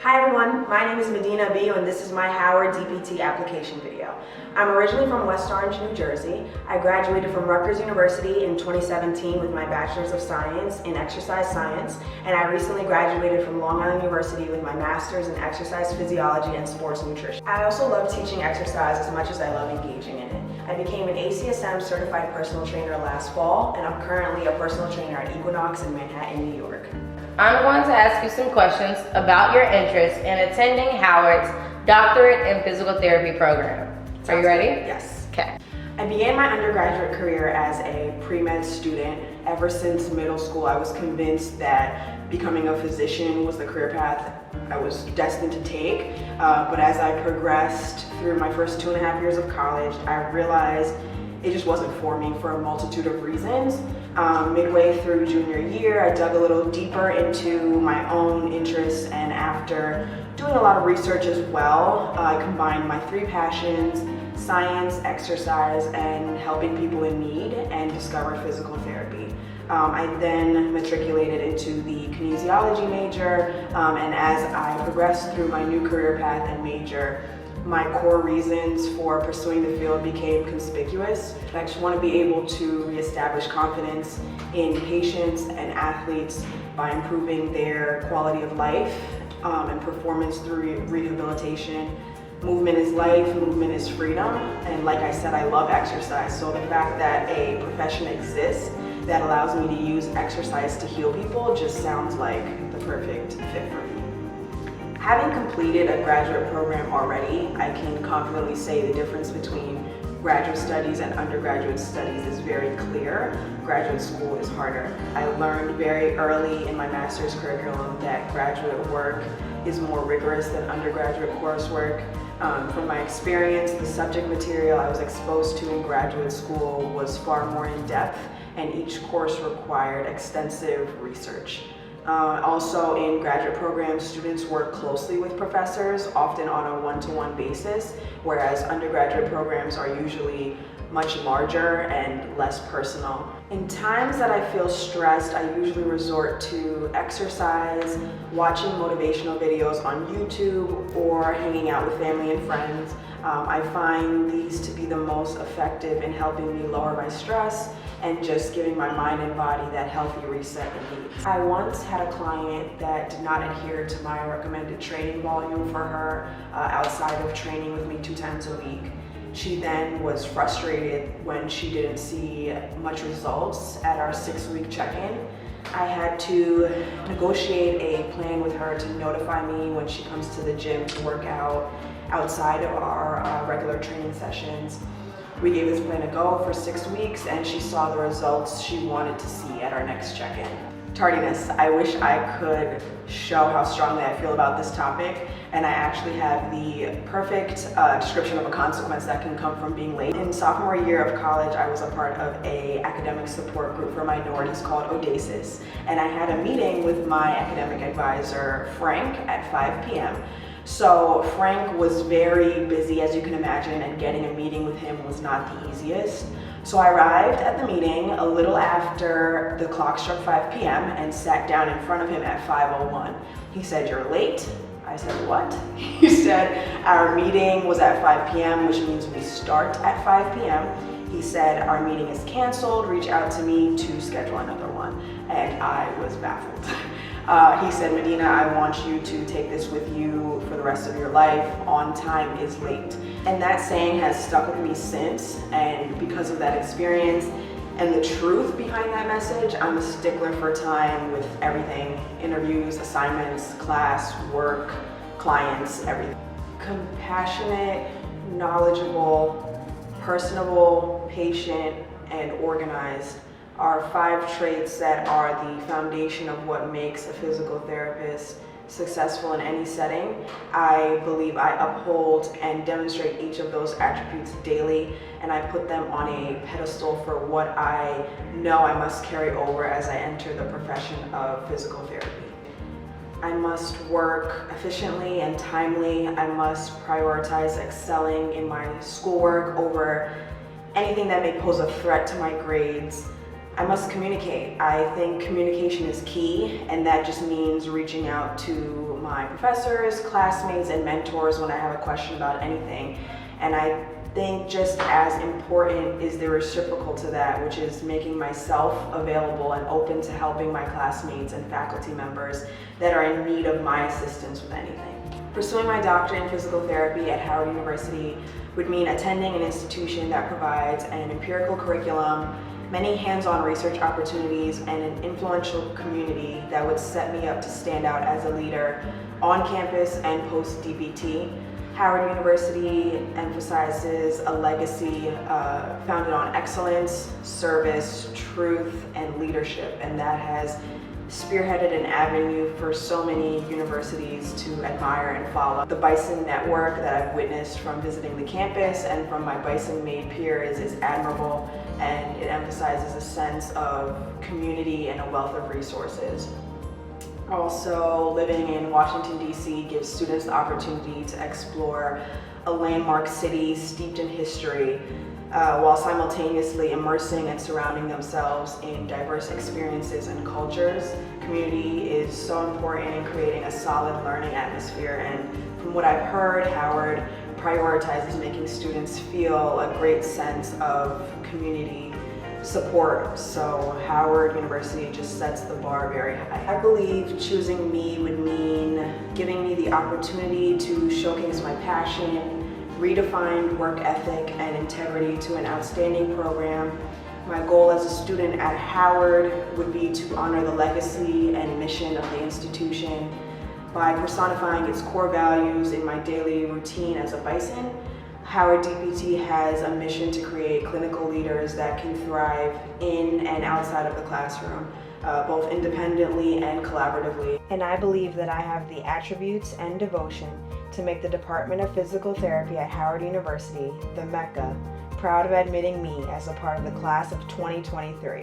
Hi everyone, my name is Medina Abiyu and this is my Howard DPT application video. I'm originally from West Orange, New Jersey. I graduated from Rutgers University in 2017 with my Bachelor's of Science in Exercise Science, and I recently graduated from Long Island University with my Master's in Exercise Physiology and Sports Nutrition. I also love teaching exercise as much as I love engaging in it. I became an ACSM certified personal trainer last fall, and I'm currently a personal trainer at Equinox in Manhattan, New York. I'm going to ask you some questions about your interest in attending Howard's Doctorate in Physical Therapy program. Are you ready? Yes. Okay. I began my undergraduate career as a pre-med student. Ever since middle school, I was convinced that becoming a physician was the career path I was destined to take. But as I progressed through my first 2.5 years of college, I realized it just wasn't for me for a multitude of reasons. Midway through junior year, I dug a little deeper into my own interests, and after doing a lot of research as well, I combined my three passions: science, exercise, and helping people in need, and discovered physical therapy. I then matriculated into the kinesiology major, and as I progressed through my new career path and major, my core reasons for pursuing the field became conspicuous. I just want to be able to reestablish confidence in patients and athletes by improving their quality of life and performance through rehabilitation. Movement is life, movement is freedom, and like I said, I love exercise, so the fact that a profession exists that allows me to use exercise to heal people just sounds like the perfect fit for me. Having completed a graduate program already, I can confidently say the difference between graduate studies and undergraduate studies is very clear. Graduate school is harder. I learned very early in my master's curriculum that graduate work is more rigorous than undergraduate coursework. From my experience, the subject material I was exposed to in graduate school was far more in-depth, and each course required extensive research. Also in graduate programs, students work closely with professors, often on a one-to-one basis, whereas undergraduate programs are usually much larger and less personal. In times that I feel stressed, I usually resort to exercise, watching motivational videos on YouTube, or hanging out with family and friends. I find these to be the most effective in helping me lower my stress and just giving my mind and body that healthy reset it needs. I once had a client that did not adhere to my recommended training volume for her outside of training with me 2 times a week. She then was frustrated when she didn't see much results at our 6-week check-in. I had to negotiate a plan with her to notify me when she comes to the gym to work out outside of our regular training sessions. We gave this plan a go for 6 weeks, and she saw the results she wanted to see at our next check-in. Tardiness. I wish I could show how strongly I feel about this topic, and I actually have the perfect description of a consequence that can come from being late. In sophomore year of college, I was a part of an academic support group for minorities called Odasis, and I had a meeting with my academic advisor, Frank, at 5 p.m. So Frank was very busy, as you can imagine, and getting a meeting with him was not the easiest. So I arrived at the meeting a little after the clock struck 5 p.m. and sat down in front of him at 5:01. He said, "You're late." I said, "What?" He said, "Our meeting was at 5 p.m., which means we start at 5 p.m. He said, "Our meeting is canceled. Reach out to me to schedule another one." And I was baffled. He said, "Medina, I want you to take this with you for the rest of your life. On time is late." And that saying has stuck with me since, and because of that experience and the truth behind that message, I'm a stickler for time with everything: interviews, assignments, class, work, clients, everything. Compassionate, knowledgeable, personable, patient, and organized are 5 traits that are the foundation of what makes a physical therapist successful in any setting. I believe I uphold and demonstrate each of those attributes daily, and I put them on a pedestal for what I know I must carry over as I enter the profession of physical therapy. I must work efficiently and timely. I must prioritize excelling in my schoolwork over anything that may pose a threat to my grades. I must communicate. I think communication is key, and that just means reaching out to my professors, classmates, and mentors when I have a question about anything. And I think just as important is the reciprocal to that, which is making myself available and open to helping my classmates and faculty members that are in need of my assistance with anything. Pursuing my doctorate in physical therapy at Howard University would mean attending an institution that provides an empirical curriculum, many hands-on research opportunities, and an influential community that would set me up to stand out as a leader on campus and post-DPT. Howard University emphasizes a legacy founded on excellence, service, truth, and leadership, and that has spearheaded an avenue for so many universities to admire and follow. The Bison network that I've witnessed from visiting the campus and from my Bison-made peers is admirable, and it emphasizes a sense of community and a wealth of resources. Also, living in Washington, D.C. gives students the opportunity to explore a landmark city steeped in history, while simultaneously immersing and surrounding themselves in diverse experiences and cultures. Community is so important in creating a solid learning atmosphere, and from what I've heard, Howard prioritizes making students feel a great sense of community support. So Howard University just sets the bar very high. I believe choosing me would mean giving me the opportunity to showcase my passion, redefined work ethic, and integrity to an outstanding program. My goal as a student at Howard would be to honor the legacy and mission of the institution by personifying its core values in my daily routine as a Bison. Howard DPT has a mission to create clinical leaders that can thrive in and outside of the classroom, both independently and collaboratively. And I believe that I have the attributes and devotion to make the Department of Physical Therapy at Howard University, the Mecca, proud of admitting me as a part of the class of 2023.